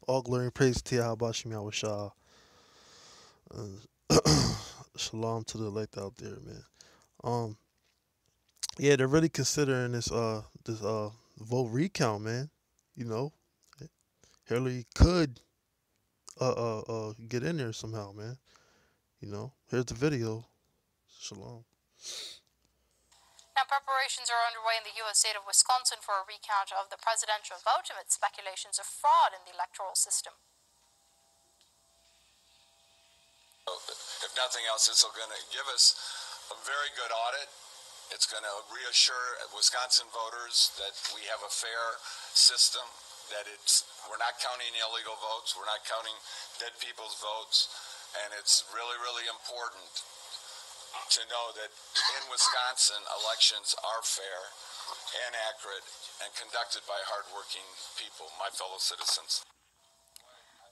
All glory and praise to Yahweh Shem Yahweh Shah. Shalom to the elect out there, man. Um, yeah, they're really considering this vote recount, man. You know, Hillary could get in there somehow, man. Here's the video. Shalom. Now, preparations are underway in the U.S. state of Wisconsin for a recount of the presidential vote amid speculations of fraud in the electoral system. If nothing else, it's going to give us a very good audit. It's going to reassure Wisconsin voters that we have a fair system, that we're not counting illegal votes, we're not counting dead people's votes, and it's really, really important to know that in Wisconsin, elections are fair and accurate and conducted by hardworking people, my fellow citizens.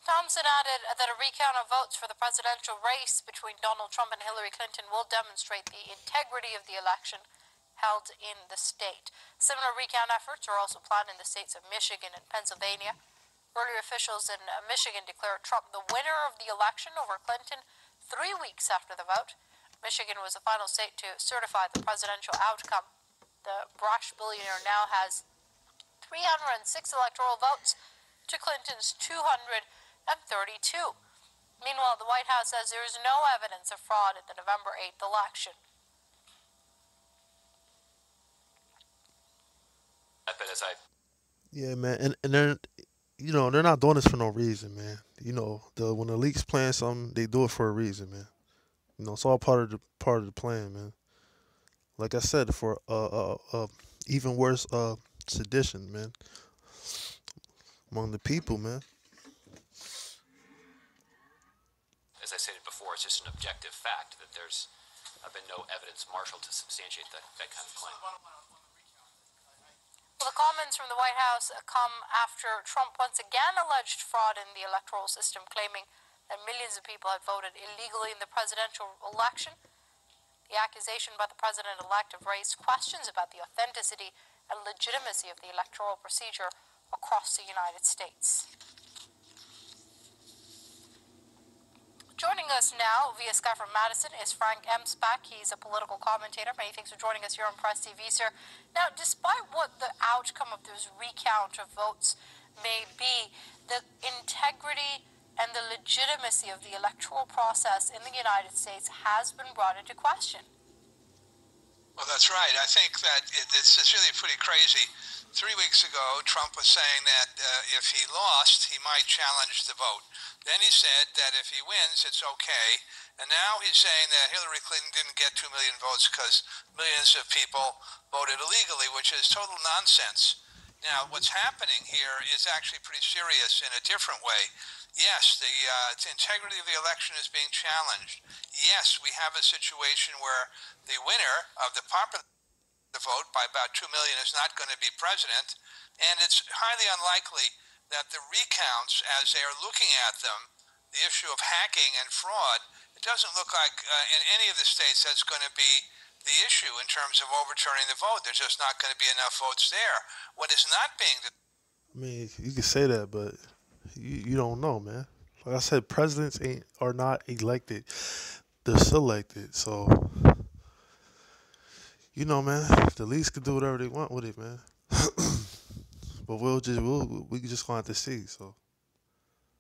Thompson added that a recount of votes for the presidential race between Donald Trump and Hillary Clinton will demonstrate the integrity of the election held in the state. Similar recount efforts are also planned in the states of Michigan and Pennsylvania. Earlier officials in Michigan declared Trump the winner of the election over Clinton 3 weeks after the vote. Michigan was the final state to certify the presidential outcome. The brash billionaire now has 306 electoral votes to Clinton's 232. Meanwhile, the White House says there is no evidence of fraud in the November 8th election. Yeah, man, and they're not doing this for no reason, man. When the leaks plan something, they do it for a reason, man. It's all part of the plan, man. Like I said, for even worse sedition, man, among the people, man. As I stated before, it's just an objective fact that there's been no evidence marshaled to substantiate that kind of claim. Well, the comments from the White House come after Trump once again alleged fraud in the electoral system, claiming that millions of people had voted illegally in the presidential election. The accusation by the president-elect have raised questions about the authenticity and legitimacy of the electoral procedure across the United States. Joining us now via Skype from Madison is Frank Emspak. He's a political commentator. Many thanks for joining us here on Press TV, sir. Now, despite what the outcome of this recount of votes may be, the integrity and the legitimacy of the electoral process in the United States has been brought into question. Well, that's right. I think that it's really pretty crazy. 3 weeks ago, Trump was saying that if he lost, he might challenge the vote. Then he said that if he wins, it's okay. And now he's saying that Hillary Clinton didn't get 2 million votes because millions of people voted illegally, which is total nonsense. Now, what's happening here is actually pretty serious in a different way. Yes, the integrity of the election is being challenged. Yes, we have a situation where the winner of the popular vote by about 2 million is not going to be president, and it's highly unlikely that the recounts, as they are looking at them, the issue of hacking and fraud, it doesn't look like in any of the states that's going to be the issue in terms of overturning the vote. There's just not going to be enough votes there. What is not being... I mean, you can say that, but you don't know, man. Like I said, presidents are not elected; they're selected. So, man, the leagues can do whatever they want with it, man. But we just gonna have to see. So.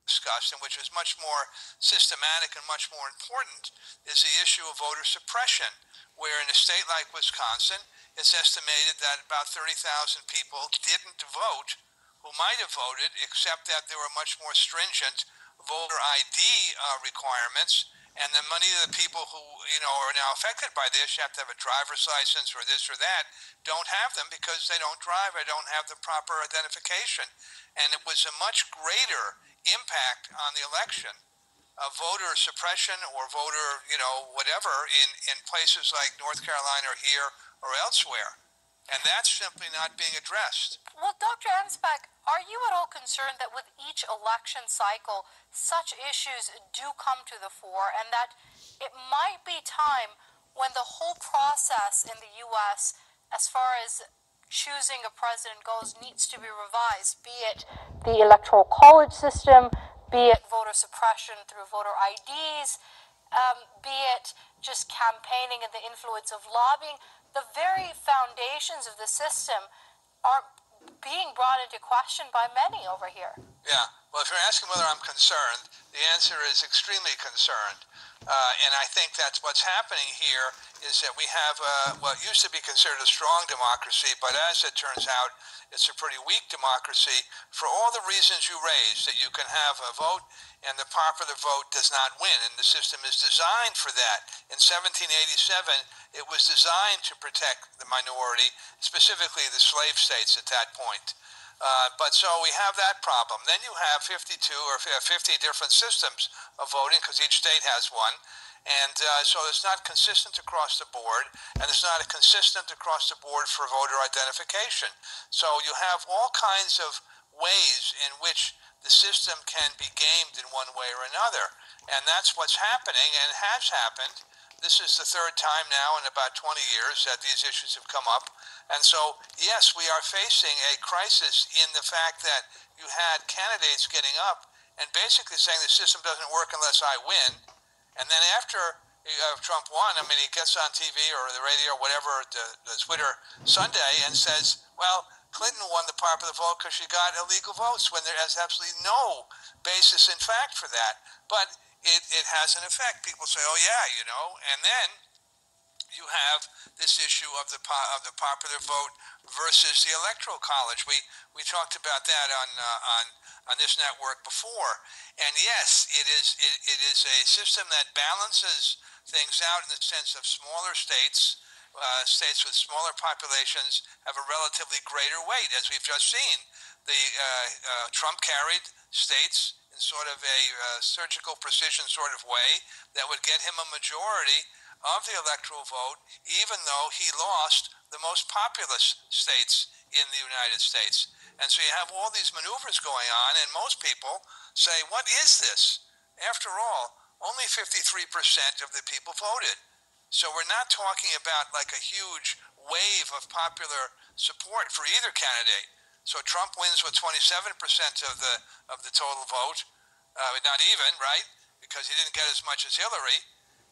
Discussed, and which is much more systematic and much more important, is the issue of voter suppression, where in a state like Wisconsin, it's estimated that about 30,000 people didn't vote who might have voted, except that there were much more stringent voter ID requirements, and the many of the people who are now affected by this, you have to have a driver's license or this or that, don't have them because they don't drive or don't have the proper identification. And it was a much greater impact on the election of voter suppression or voter, whatever, in places like North Carolina or here or elsewhere. And that's simply not being addressed. Well, Dr. Emspak, are you at all concerned that with each election cycle, such issues do come to the fore, and that it might be time when the whole process in the U.S., as far as choosing a president goes needs to be revised, be it the electoral college system, be it voter suppression through voter IDs, be it just campaigning and the influence of lobbying. The very foundations of the system are being brought into question by many over here. Yeah. Well, if you're asking whether I'm concerned, the answer is extremely concerned. And I think that's what's happening here is that we have what used to be considered a strong democracy, but as it turns out, it's a pretty weak democracy for all the reasons you raised, that you can have a vote and the popular vote does not win. And the system is designed for that. In 1787, it was designed to protect the minority, specifically the slave states at that point. But so we have that problem. Then you have 52 or 50 different systems of voting because each state has one. And so it's not consistent across the board, and it's not consistent across the board for voter identification. So you have all kinds of ways in which the system can be gamed in one way or another. And that's what's happening and has happened. This is the third time now in about 20 years that these issues have come up. And so, yes, we are facing a crisis in the fact that you had candidates getting up and basically saying the system doesn't work unless I win. And then after Trump won, I mean, he gets on TV or the radio or whatever, the Twitter Sunday, and says, well, Clinton won the popular vote because she got illegal votes, when there is absolutely no basis in fact for that. But it has an effect. People say, oh, yeah, you know, and then you have this issue of the popular vote versus the electoral college. We talked about that on this network before, and yes, it is a system that balances things out in the sense of smaller states. States with smaller populations have a relatively greater weight, as we've just seen. The Trump carried states in sort of a surgical precision sort of way that would get him a majority of the electoral vote, even though he lost the most populous states in the United States. And so you have all these maneuvers going on, and most people say, what is this? After all, only 53% of the people voted. So we're not talking about like a huge wave of popular support for either candidate. So Trump wins with 27% of the total vote, not even, right? Because he didn't get as much as Hillary.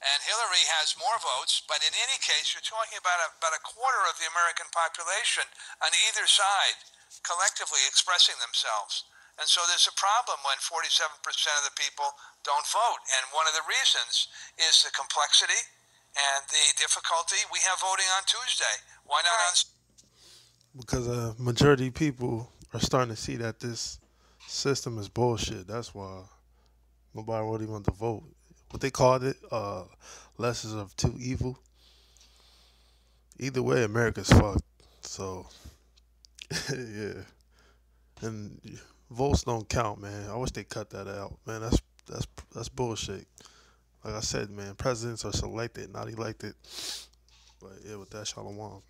And Hillary has more votes, but in any case, you're talking about a quarter of the American population on either side collectively expressing themselves. And so there's a problem when 47% of the people don't vote. And one of the reasons is the complexity and the difficulty. We have voting on Tuesday. Why not on? Because a majority of people are starting to see that this system is bullshit. That's why nobody really want to vote. What they called it, lessons of two evil. Either way, America's fucked. So yeah, and votes don't count, man. I wish they cut that out, man. That's bullshit. Like I said, man, presidents are selected, not elected. But yeah, with that, shalom.